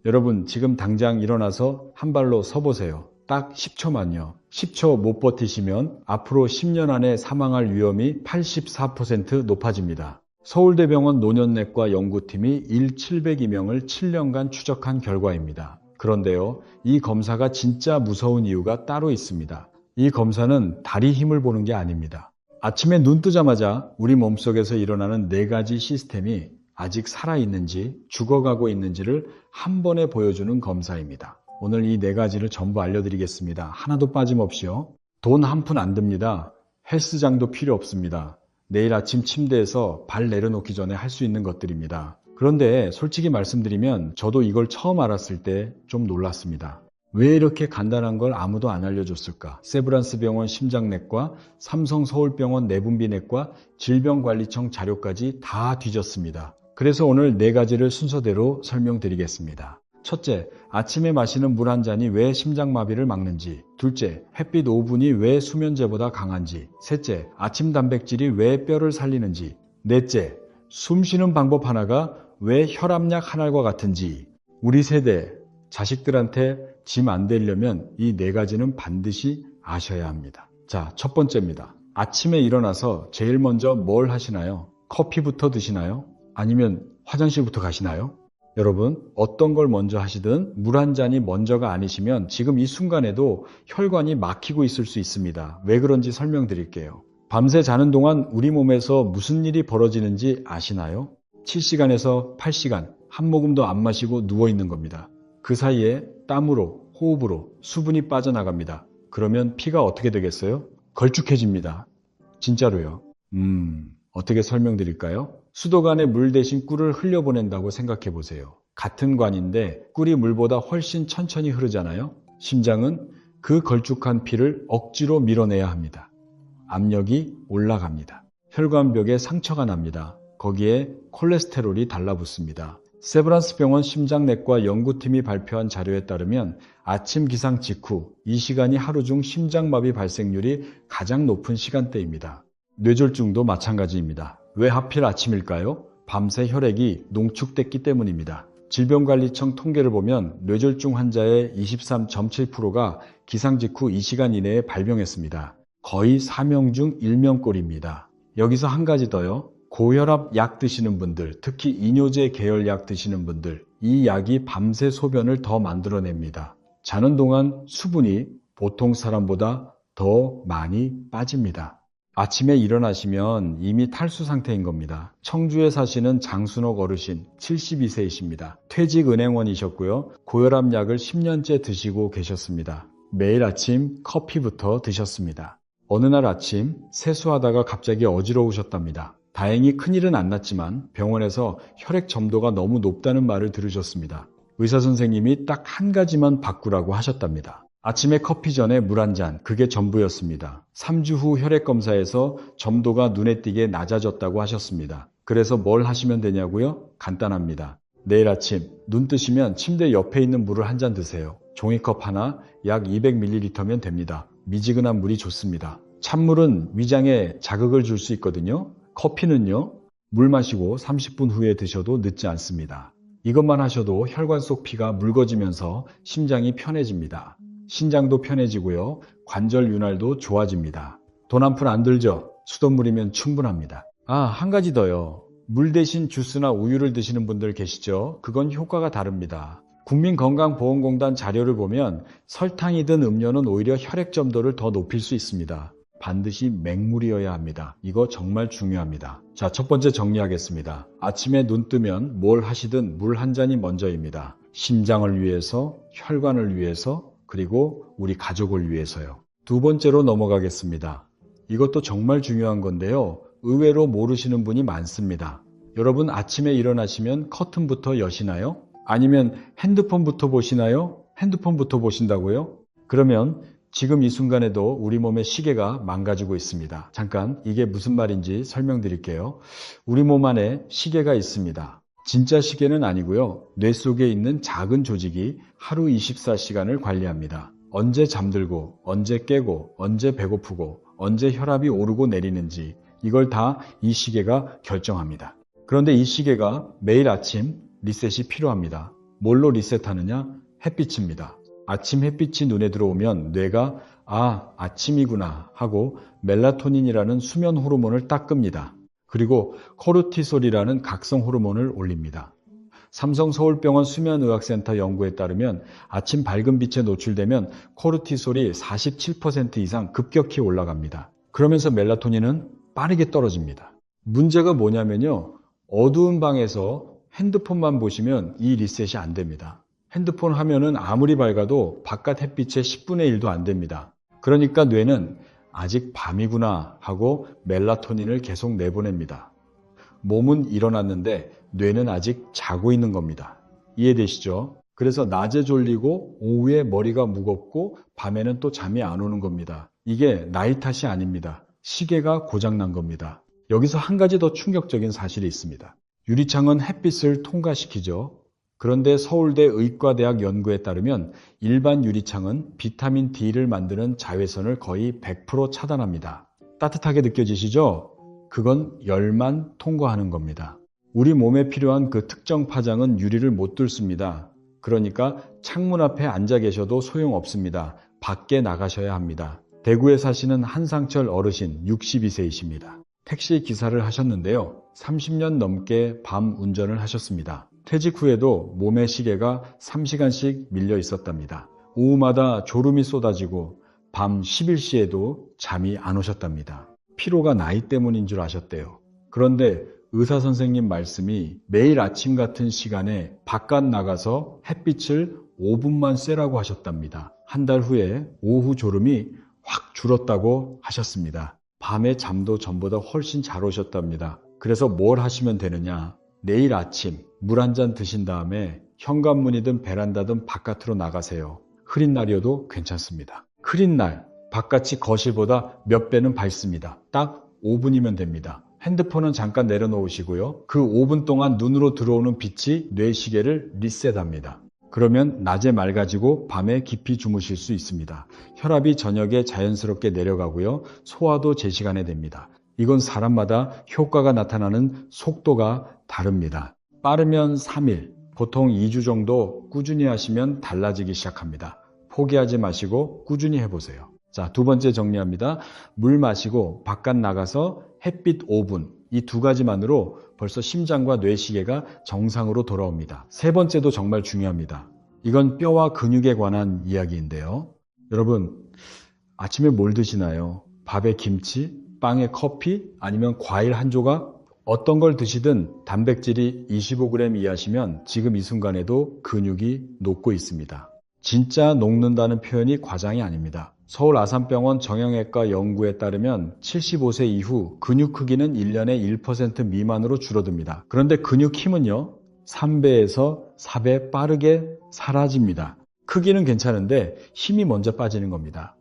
여러분, 지금 당장 일어나서 한 발로 서보세요. 딱 10초만요. 10초 못 버티시면 앞으로 10년 안에 사망할 위험이 84% 높아집니다. 서울대병원 노년내과 연구팀이 1,702명을 7년간 추적한 결과입니다. 그런데요, 이 검사가 진짜 무서운 이유가 따로 있습니다. 이 검사는 다리 힘을 보는 게 아닙니다. 아침에 눈 뜨자마자 우리 몸속에서 일어나는 4가지 시스템이 아직 살아있는지 죽어가고 있는지를 한 번에 보여주는 검사입니다. 오늘 이 4가지를 전부 알려드리겠습니다. 하나도 빠짐없이요. 돈 한 푼 안 듭니다. 헬스장도 필요 없습니다. 내일 아침 침대에서 발 내려놓기 전에 할 수 있는 것들입니다. 그런데 솔직히 말씀드리면 저도 이걸 처음 알았을 때 좀 놀랐습니다. 왜 이렇게 간단한 걸 아무도 안 알려줬을까? 세브란스 병원 심장내과, 삼성 서울병원 내분비내과, 질병관리청 자료까지 다 뒤졌습니다. 그래서 오늘 4가지를 순서대로 설명드리겠습니다. 첫째, 아침에 마시는 물 한 잔이 왜 심장마비를 막는지. 둘째, 햇빛 5분이 왜 수면제보다 강한지. 셋째, 아침 단백질이 왜 뼈를 살리는지. 넷째, 숨 쉬는 방법 하나가 왜 혈압약 하나과 같은지. 우리 세대, 자식들한테 짐 안 되려면 이 4가지는 반드시 아셔야 합니다. 자, 첫 번째입니다. 아침에 일어나서 제일 먼저 뭘 하시나요? 커피부터 드시나요? 아니면 화장실부터 가시나요? 여러분, 어떤 걸 먼저 하시든 물 한 잔이 먼저가 아니시면 지금 이 순간에도 혈관이 막히고 있을 수 있습니다. 왜 그런지 설명드릴게요. 밤새 자는 동안 우리 몸에서 무슨 일이 벌어지는지 아시나요? 7시간에서 8시간 한 모금도 안 마시고 누워있는 겁니다. 그 사이에 땀으로, 호흡으로 수분이 빠져나갑니다. 그러면 피가 어떻게 되겠어요? 걸쭉해집니다. 진짜로요. 어떻게 설명드릴까요? 수도관에 물 대신 꿀을 흘려보낸다고 생각해 보세요. 같은 관인데 꿀이 물보다 훨씬 천천히 흐르잖아요. 심장은 그 걸쭉한 피를 억지로 밀어내야 합니다. 압력이 올라갑니다. 혈관벽에 상처가 납니다. 거기에 콜레스테롤이 달라붙습니다. 세브란스 병원 심장내과 연구팀이 발표한 자료에 따르면 아침 기상 직후 이 시간이 하루 중 심장마비 발생률이 가장 높은 시간대입니다. 뇌졸중도 마찬가지입니다. 왜 하필 아침일까요? 밤새 혈액이 농축됐기 때문입니다. 질병관리청 통계를 보면 뇌졸중 환자의 23.7%가 기상 직후 이 시간 이내에 발병했습니다. 거의 4명 중 1명꼴입니다. 여기서 한 가지 더요. 고혈압 약 드시는 분들, 특히 이뇨제 계열 약 드시는 분들, 이 약이 밤새 소변을 더 만들어냅니다. 자는 동안 수분이 보통 사람보다 더 많이 빠집니다. 아침에 일어나시면 이미 탈수 상태인 겁니다. 청주에 사시는 장순옥 어르신 72세이십니다. 퇴직은행원이셨고요. 고혈압 약을 10년째 드시고 계셨습니다. 매일 아침 커피부터 드셨습니다. 어느 날 아침 세수하다가 갑자기 어지러우셨답니다. 다행히 큰일은 안 났지만 병원에서 혈액 점도가 너무 높다는 말을 들으셨습니다. 의사 선생님이 딱 한 가지만 바꾸라고 하셨답니다. 아침에 커피 전에 물 한 잔, 그게 전부였습니다. 3주 후 혈액 검사에서 점도가 눈에 띄게 낮아졌다고 하셨습니다. 그래서 뭘 하시면 되냐고요? 간단합니다. 내일 아침 눈 뜨시면 침대 옆에 있는 물을 한 잔 드세요. 종이컵 하나 약 200ml면 됩니다. 미지근한 물이 좋습니다. 찬물은 위장에 자극을 줄 수 있거든요. 커피는요, 물 마시고 30분 후에 드셔도 늦지 않습니다. 이것만 하셔도 혈관 속 피가 묽어지면서 심장이 편해집니다. 신장도 편해지고요. 관절 윤활도 좋아집니다. 돈 한 푼 안 들죠? 수돗물이면 충분합니다. 한 가지 더요. 물 대신 주스나 우유를 드시는 분들 계시죠? 그건 효과가 다릅니다. 국민건강보험공단 자료를 보면 설탕이 든 음료는 오히려 혈액 점도를 더 높일 수 있습니다. 반드시 맹물이어야 합니다. 이거 정말 중요합니다. 자, 첫 번째 정리하겠습니다. 아침에 눈 뜨면 뭘 하시든 물 한 잔이 먼저입니다. 심장을 위해서, 혈관을 위해서, 그리고 우리 가족을 위해서요. 두 번째로 넘어가겠습니다. 이것도 정말 중요한 건데요. 의외로 모르시는 분이 많습니다. 여러분 아침에 일어나시면 커튼부터 여시나요? 아니면 핸드폰부터 보시나요? 핸드폰부터 보신다고요? 그러면 지금 이 순간에도 우리 몸의 시계가 망가지고 있습니다. 잠깐 이게 무슨 말인지 설명드릴게요. 우리 몸 안에 시계가 있습니다. 진짜 시계는 아니고요. 뇌 속에 있는 작은 조직이 하루 24시간을 관리합니다. 언제 잠들고, 언제 깨고, 언제 배고프고, 언제 혈압이 오르고 내리는지 이걸 다 이 시계가 결정합니다. 그런데 이 시계가 매일 아침 리셋이 필요합니다. 뭘로 리셋하느냐? 햇빛입니다. 아침 햇빛이 눈에 들어오면 뇌가 아침이구나 하고 멜라토닌이라는 수면 호르몬을 딱 끕니다. 그리고 코르티솔이라는 각성 호르몬을 올립니다. 삼성서울병원 수면의학센터 연구에 따르면 아침 밝은 빛에 노출되면 코르티솔이 47% 이상 급격히 올라갑니다. 그러면서 멜라토닌은 빠르게 떨어집니다. 문제가 뭐냐면요. 어두운 방에서 핸드폰만 보시면 이 리셋이 안 됩니다. 핸드폰 화면은 아무리 밝아도 바깥 햇빛의 10분의 1도 안 됩니다. 그러니까 뇌는 아직 밤이구나 하고 멜라토닌을 계속 내보냅니다. 몸은 일어났는데 뇌는 아직 자고 있는 겁니다. 이해되시죠? 그래서 낮에 졸리고 오후에 머리가 무겁고 밤에는 또 잠이 안 오는 겁니다. 이게 나이 탓이 아닙니다. 시계가 고장난 겁니다. 여기서 한 가지 더 충격적인 사실이 있습니다. 유리창은 햇빛을 통과시키죠. 그런데 서울대 의과대학 연구에 따르면 일반 유리창은 비타민 D를 만드는 자외선을 거의 100% 차단합니다. 따뜻하게 느껴지시죠? 그건 열만 통과하는 겁니다. 우리 몸에 필요한 그 특정 파장은 유리를 못 뚫습니다. 그러니까 창문 앞에 앉아 계셔도 소용없습니다. 밖에 나가셔야 합니다. 대구에 사시는 한상철 어르신 62세이십니다. 택시 기사를 하셨는데요. 30년 넘게 밤 운전을 하셨습니다. 퇴직 후에도 몸의 시계가 3시간씩 밀려 있었답니다. 오후마다 졸음이 쏟아지고 밤 11시에도 잠이 안 오셨답니다. 피로가 나이 때문인 줄 아셨대요. 그런데 의사 선생님 말씀이 매일 아침 같은 시간에 바깥 나가서 햇빛을 5분만 쐬라고 하셨답니다. 한 달 후에 오후 졸음이 확 줄었다고 하셨습니다. 밤에 잠도 전보다 훨씬 잘 오셨답니다. 그래서 뭘 하시면 되느냐? 내일 아침 물 한 잔 드신 다음에 현관문이든 베란다든 바깥으로 나가세요. 흐린 날이어도 괜찮습니다. 흐린 날 바깥이 거실보다 몇 배는 밝습니다. 딱 5분이면 됩니다. 핸드폰은 잠깐 내려놓으시고요. 그 5분 동안 눈으로 들어오는 빛이 뇌 시계를 리셋합니다. 그러면 낮에 맑아지고 밤에 깊이 주무실 수 있습니다. 혈압이 저녁에 자연스럽게 내려가고요. 소화도 제 시간에 됩니다. 이건 사람마다 효과가 나타나는 속도가 다릅니다. 빠르면 3일, 보통 2주 정도 꾸준히 하시면 달라지기 시작합니다. 포기하지 마시고 꾸준히 해보세요. 자, 두 번째 정리합니다. 물 마시고 바깥 나가서 햇빛 5분. 이 두 가지만으로 벌써 심장과 뇌시계가 정상으로 돌아옵니다. 세 번째도 정말 중요합니다. 이건 뼈와 근육에 관한 이야기인데요. 여러분, 아침에 뭘 드시나요? 밥에 김치, 빵에 커피, 아니면 과일 한 조각? 어떤 걸 드시든 단백질이 25g 이하시면 지금 이 순간에도 근육이 녹고 있습니다. 진짜 녹는다는 표현이 과장이 아닙니다. 서울 아산병원 정형외과 연구에 따르면 75세 이후 근육 크기는 1년에 1% 미만으로 줄어듭니다. 그런데 근육 힘은요, 3배에서 4배 빠르게 사라집니다. 크기는 괜찮은데 힘이 먼저 빠지는 겁니다.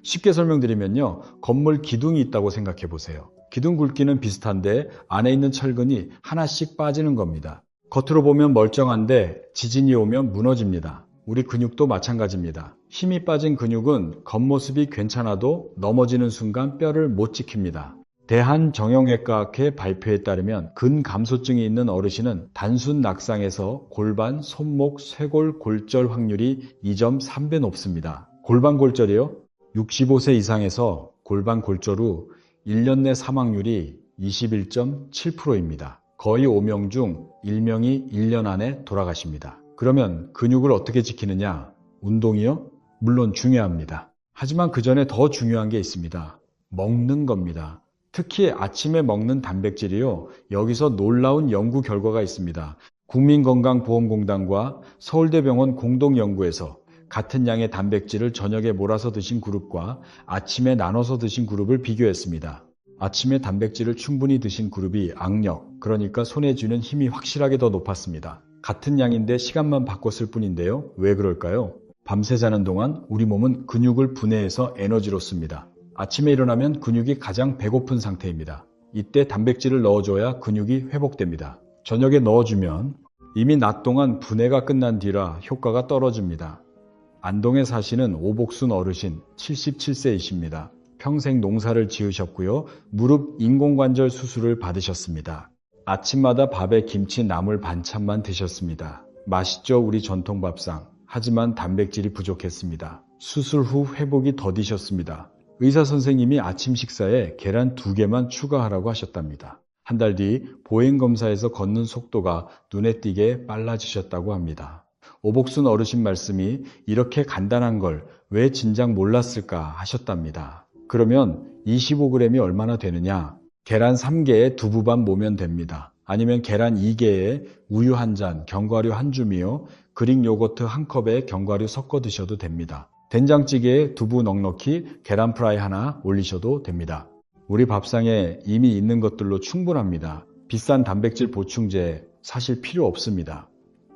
쉽게 설명드리면요, 건물 기둥이 있다고 생각해 보세요. 기둥 굵기는 비슷한데 안에 있는 철근이 하나씩 빠지는 겁니다. 겉으로 보면 멀쩡한데 지진이 오면 무너집니다. 우리 근육도 마찬가지입니다. 힘이 빠진 근육은 겉모습이 괜찮아도 넘어지는 순간 뼈를 못 지킵니다. 대한정형외과학회 발표에 따르면 근감소증이 있는 어르신은 단순 낙상에서 골반, 손목, 쇄골 골절 확률이 2.3배 높습니다. 골반 골절이요? 65세 이상에서 골반 골절 후 1년 내 사망률이 21.7%입니다. 거의 5명 중 1명이 1년 안에 돌아가십니다. 그러면 근육을 어떻게 지키느냐? 운동이요? 물론 중요합니다. 하지만 그 전에 더 중요한 게 있습니다. 먹는 겁니다. 특히 아침에 먹는 단백질이요. 여기서 놀라운 연구 결과가 있습니다. 국민건강보험공단과 서울대병원 공동연구에서 같은 양의 단백질을 저녁에 몰아서 드신 그룹과 아침에 나눠서 드신 그룹을 비교했습니다. 아침에 단백질을 충분히 드신 그룹이 악력, 그러니까 손에 쥐는 힘이 확실하게 더 높았습니다. 같은 양인데 시간만 바꿨을 뿐인데요. 왜 그럴까요? 밤새 자는 동안 우리 몸은 근육을 분해해서 에너지로 씁니다. 아침에 일어나면 근육이 가장 배고픈 상태입니다. 이때 단백질을 넣어줘야 근육이 회복됩니다. 저녁에 넣어주면 이미 낮 동안 분해가 끝난 뒤라 효과가 떨어집니다. 안동에 사시는 오복순 어르신 77세이십니다. 평생 농사를 지으셨고요. 무릎 인공관절 수술을 받으셨습니다. 아침마다 밥에 김치 나물 반찬만 드셨습니다. 맛있죠, 우리 전통 밥상. 하지만 단백질이 부족했습니다. 수술 후 회복이 더디셨습니다. 의사 선생님이 아침 식사에 계란 2개만 추가하라고 하셨답니다. 한 달 뒤 보행검사에서 걷는 속도가 눈에 띄게 빨라지셨다고 합니다. 오복순 어르신 말씀이 이렇게 간단한 걸 왜 진작 몰랐을까 하셨답니다. 그러면 25g이 얼마나 되느냐? 계란 3개에 두부반 모면 됩니다. 아니면 계란 2개에 우유 1잔, 견과류 1줌이요. 그릭 요거트 1컵에 견과류 섞어 드셔도 됩니다. 된장찌개에 두부 넉넉히 계란 프라이 하나 올리셔도 됩니다. 우리 밥상에 이미 있는 것들로 충분합니다. 비싼 단백질 보충제 사실 필요 없습니다.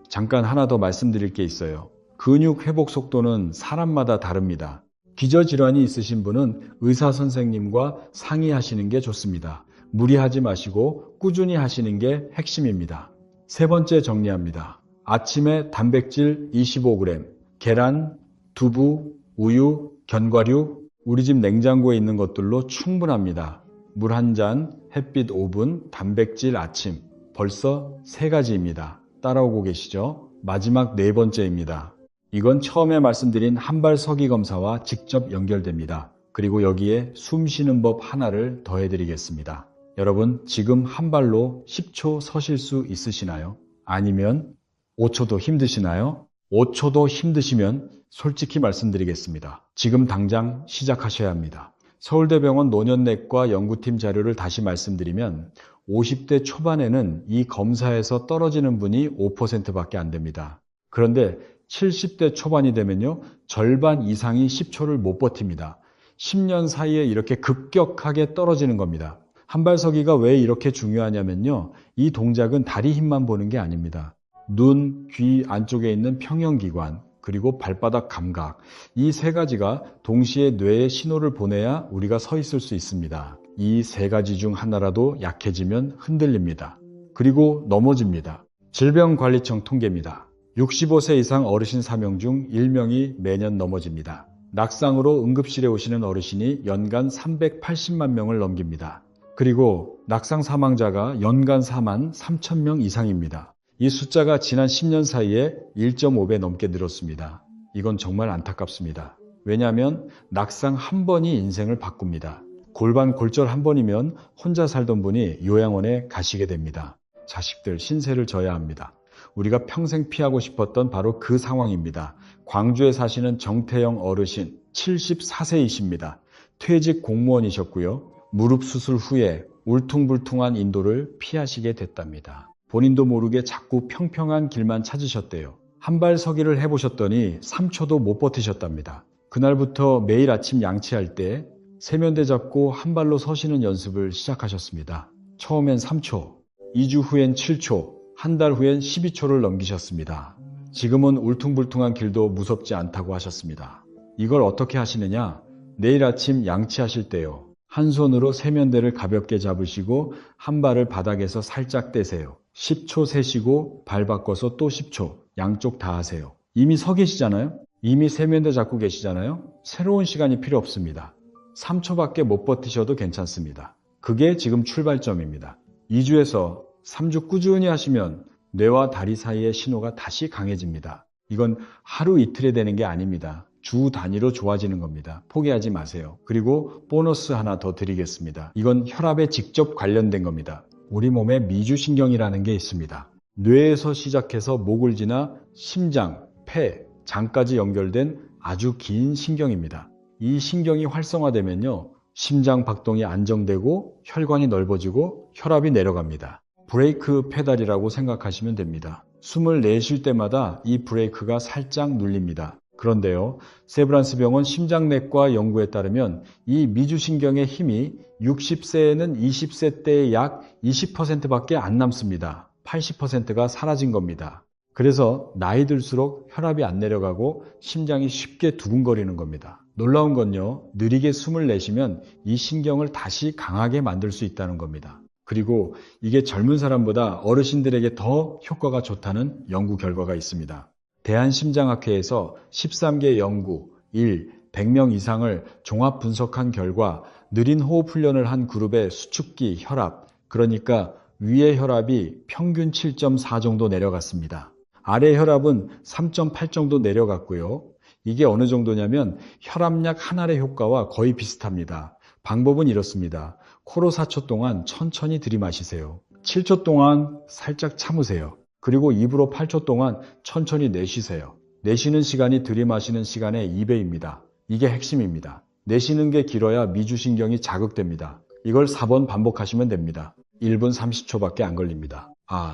잠깐 하나 더 말씀드릴 게 있어요. 근육 회복 속도는 사람마다 다릅니다. 기저질환이 있으신 분은 의사 선생님과 상의하시는 게 좋습니다. 무리하지 마시고 꾸준히 하시는 게 핵심입니다. 세 번째 정리합니다. 아침에 단백질 25g, 계란, 두부, 우유, 견과류, 우리 집 냉장고에 있는 것들로 충분합니다. 물 1잔, 햇빛 5분, 단백질 아침. 벌써 3가지입니다. 따라오고 계시죠? 마지막 4번째입니다. 이건 처음에 말씀드린 한발 서기 검사와 직접 연결됩니다. 그리고 여기에 숨 쉬는 법 하나를 더해드리겠습니다. 여러분, 지금 한 발로 10초 서실 수 있으시나요? 아니면 5초도 힘드시나요? 5초도 힘드시면 솔직히 말씀드리겠습니다. 지금 당장 시작하셔야 합니다. 서울대병원 노년내과 연구팀 자료를 다시 말씀드리면 50대 초반에는 이 검사에서 떨어지는 분이 5%밖에 안 됩니다. 그런데 70대 초반이 되면요, 절반 이상이 10초를 못 버팁니다. 10년 사이에 이렇게 급격하게 떨어지는 겁니다. 한발서기가 왜 이렇게 중요하냐면요, 이 동작은 다리 힘만 보는 게 아닙니다. 눈, 귀 안쪽에 있는 평형기관, 그리고 발바닥 감각, 이 3가지가 동시에 뇌에 신호를 보내야 우리가 서 있을 수 있습니다. 이 3가지 중 하나라도 약해지면 흔들립니다. 그리고 넘어집니다. 질병관리청 통계입니다. 65세 이상 어르신 4명 중 1명이 매년 넘어집니다. 낙상으로 응급실에 오시는 어르신이 연간 380만 명을 넘깁니다. 그리고 낙상 사망자가 연간 4만 3천 명 이상입니다. 이 숫자가 지난 10년 사이에 1.5배 넘게 늘었습니다. 이건 정말 안타깝습니다. 왜냐하면 낙상 한 번이 인생을 바꿉니다. 골반 골절 한 번이면 혼자 살던 분이 요양원에 가시게 됩니다. 자식들 신세를 져야 합니다. 우리가 평생 피하고 싶었던 바로 그 상황입니다. 광주에 사시는 정태영 어르신 74세이십니다. 퇴직 공무원이셨고요. 무릎 수술 후에 울퉁불퉁한 인도를 피하시게 됐답니다. 본인도 모르게 자꾸 평평한 길만 찾으셨대요. 한발 서기를 해보셨더니 3초도 못 버티셨답니다. 그날부터 매일 아침 양치할 때 세면대 잡고 한 발로 서시는 연습을 시작하셨습니다. 처음엔 3초, 2주 후엔 7초, 한 달 후엔 12초를 넘기셨습니다. 지금은 울퉁불퉁한 길도 무섭지 않다고 하셨습니다. 이걸 어떻게 하시느냐? 내일 아침 양치하실 때요. 한 손으로 세면대를 가볍게 잡으시고 한 발을 바닥에서 살짝 떼세요. 10초 세시고 발 바꿔서 또 10초. 양쪽 다 하세요. 이미 서 계시잖아요? 이미 세면대 잡고 계시잖아요? 새로운 시간이 필요 없습니다. 3초밖에 못 버티셔도 괜찮습니다. 그게 지금 출발점입니다. 2주에서 3주 꾸준히 하시면 뇌와 다리 사이의 신호가 다시 강해집니다. 이건 하루 이틀에 되는 게 아닙니다. 주 단위로 좋아지는 겁니다. 포기하지 마세요. 그리고 보너스 하나 더 드리겠습니다. 이건 혈압에 직접 관련된 겁니다. 우리 몸에 미주신경이라는 게 있습니다. 뇌에서 시작해서 목을 지나 심장, 폐, 장까지 연결된 아주 긴 신경입니다. 이 신경이 활성화되면요, 심장 박동이 안정되고 혈관이 넓어지고 혈압이 내려갑니다. 브레이크 페달이라고 생각하시면 됩니다. 숨을 내쉴 때마다 이 브레이크가 살짝 눌립니다. 그런데요, 세브란스 병원 심장내과 연구에 따르면 이 미주신경의 힘이 60세에는 20세 때의 약 20%밖에 안 남습니다. 80%가 사라진 겁니다. 그래서 나이 들수록 혈압이 안 내려가고 심장이 쉽게 두근거리는 겁니다. 놀라운 건요, 느리게 숨을 내쉬면 이 신경을 다시 강하게 만들 수 있다는 겁니다. 그리고 이게 젊은 사람보다 어르신들에게 더 효과가 좋다는 연구 결과가 있습니다. 대한심장학회에서 13개 연구, 100명 이상을 종합 분석한 결과 느린 호흡 훈련을 한 그룹의 수축기 혈압, 그러니까 위의 혈압이 평균 7.4 정도 내려갔습니다. 아래 혈압은 3.8 정도 내려갔고요. 이게 어느 정도냐면 혈압약 하나의 효과와 거의 비슷합니다. 방법은 이렇습니다. 코로 4초 동안 천천히 들이마시세요. 7초 동안 살짝 참으세요. 그리고 입으로 8초 동안 천천히 내쉬세요. 내쉬는 시간이 들이마시는 시간의 2배입니다. 이게 핵심입니다. 내쉬는 게 길어야 미주신경이 자극됩니다. 이걸 4번 반복하시면 됩니다. 1분 30초밖에 안 걸립니다.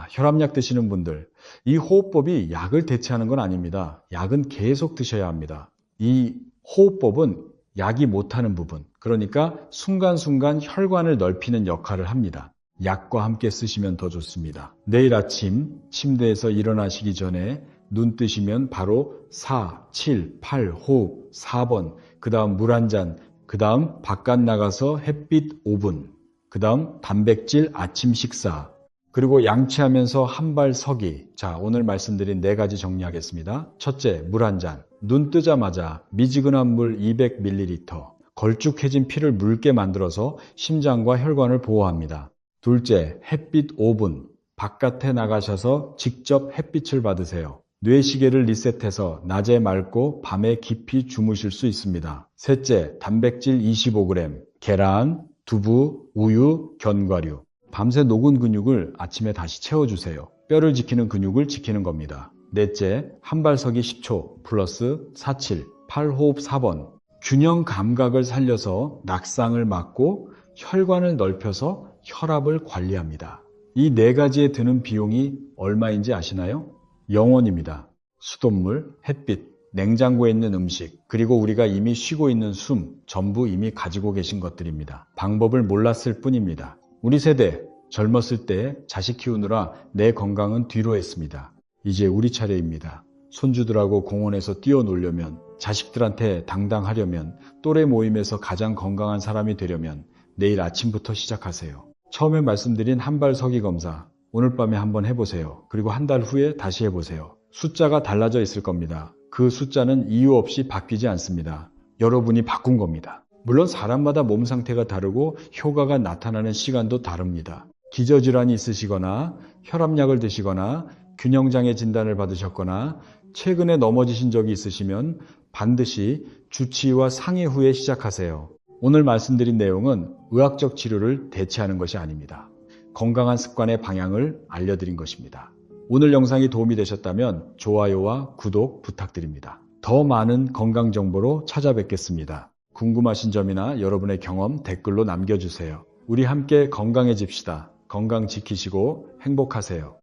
혈압약 드시는 분들, 이 호흡법이 약을 대체하는 건 아닙니다. 약은 계속 드셔야 합니다. 이 호흡법은 약이 못하는 부분, 그러니까 순간순간 혈관을 넓히는 역할을 합니다. 약과 함께 쓰시면 더 좋습니다. 내일 아침 침대에서 일어나시기 전에 눈 뜨시면 바로 4, 7, 8 호흡 4번, 그 다음 물 한 잔, 그 다음 바깥 나가서 햇빛 5분, 그 다음 단백질 아침 식사, 그리고 양치하면서 한 발 서기. 자, 오늘 말씀드린 4가지 정리하겠습니다. 첫째, 물 한 잔. 눈 뜨자마자 미지근한 물 200ml. 걸쭉해진 피를 묽게 만들어서 심장과 혈관을 보호합니다. 둘째, 햇빛 5분. 바깥에 나가셔서 직접 햇빛을 받으세요. 뇌시계를 리셋해서 낮에 맑고 밤에 깊이 주무실 수 있습니다. 셋째, 단백질 25g. 계란, 두부, 우유, 견과류. 밤새 녹은 근육을 아침에 다시 채워주세요. 뼈를 지키는 근육을 지키는 겁니다. 넷째, 한발서기 10초 플러스 4, 7, 8호흡 4번. 균형 감각을 살려서 낙상을 막고 혈관을 넓혀서 혈압을 관리합니다. 이 4가지에 드는 비용이 얼마인지 아시나요? 0원입니다. 수돗물, 햇빛, 냉장고에 있는 음식, 그리고 우리가 이미 쉬고 있는 숨, 전부 이미 가지고 계신 것들입니다. 방법을 몰랐을 뿐입니다. 우리 세대, 젊었을 때 자식 키우느라 내 건강은 뒤로 했습니다. 이제 우리 차례입니다. 손주들하고 공원에서 뛰어놀려면, 자식들한테 당당하려면, 또래 모임에서 가장 건강한 사람이 되려면 내일 아침부터 시작하세요. 처음에 말씀드린 한발서기 검사, 오늘 밤에 한번 해보세요. 그리고 한 달 후에 다시 해보세요. 숫자가 달라져 있을 겁니다. 그 숫자는 이유 없이 바뀌지 않습니다. 여러분이 바꾼 겁니다. 물론 사람마다 몸 상태가 다르고 효과가 나타나는 시간도 다릅니다. 기저질환이 있으시거나 혈압약을 드시거나 균형장애 진단을 받으셨거나 최근에 넘어지신 적이 있으시면 반드시 주치의와 상의 후에 시작하세요. 오늘 말씀드린 내용은 의학적 치료를 대체하는 것이 아닙니다. 건강한 습관의 방향을 알려드린 것입니다. 오늘 영상이 도움이 되셨다면 좋아요와 구독 부탁드립니다. 더 많은 건강 정보로 찾아뵙겠습니다. 궁금하신 점이나 여러분의 경험 댓글로 남겨주세요. 우리 함께 건강해집시다. 건강 지키시고 행복하세요.